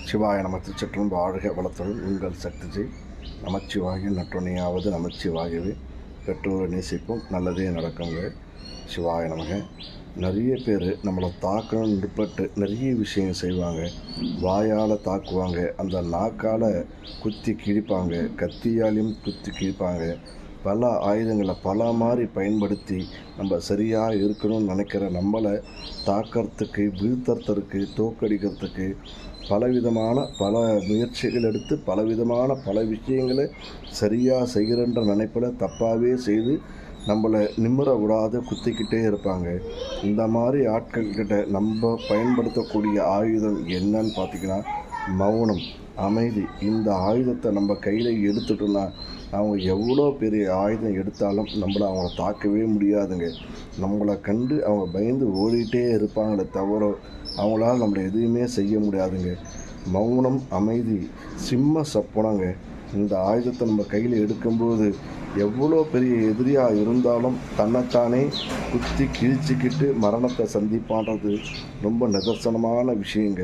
சிவாய நம திருச்சற்றும் வாழ்க வளத்துடன் உங்கள் சக்தி நமச்சிவாய நற்றுணையாவது நமச்சிவாயவே பெற்றோரை நேசிப்போம் நல்லதே நடக்குங்க. சிவாய நமக. நிறைய பேர் நம்மளை தாக்கணும்னு நிற்பட்டு நிறைய விஷயம் செய்வாங்க. வாயால் தாக்குவாங்க, அந்த நாக்கால் குத்தி கிழிப்பாங்க, கத்தியாலையும் குத்தி கிழிப்பாங்க. பல ஆயுதங்களை பல மாதிரி பயன்படுத்தி நம்ம சரியாக இருக்கணும்னு நினைக்கிற நம்மளை தாக்கிறதுக்கு, வீழ்த்துறதுக்கு, தோக்கடிக்கிறதுக்கு பலவிதமான பல முயற்சிகள் எடுத்து பல விஷயங்களை சரியாக செய்கிறன்ற நினைப்பில் தப்பாகவே செய்து நம்மளை நிம்மற விடாத குத்திக்கிட்டே இருப்பாங்க. இந்த மாதிரி ஆட்கள்கிட்ட நம்ம பயன்படுத்தக்கூடிய ஆயுதம் என்னன்னு பார்த்திங்கன்னா மௌனம், அமைதி. இந்த ஆயுதத்தை நம்ம கையில் எடுத்துட்டோம்னா அவங்க எவ்வளோ பெரிய ஆயுதம் எடுத்தாலும் நம்மளை அவங்கள தாக்கவே முடியாதுங்க. நம்மளை கண்டு அவங்க பயந்து ஓடிட்டே இருப்பாங்களே தவிர அவங்களால நம்மளை எதுவுமே செய்ய முடியாதுங்க. மௌனம், அமைதி, சிம்ம சப்பனங்க. இந்த ஆயுதத்தை நம்ம கையில் எடுக்கும்போது எவ்வளோ பெரிய எதிரியாக இருந்தாலும் தன்னைத்தானே குத்தி கிழிச்சிக்கிட்டு மரணத்தை சந்திப்பான்றது ரொம்ப நிதர்சனமான விஷயங்க.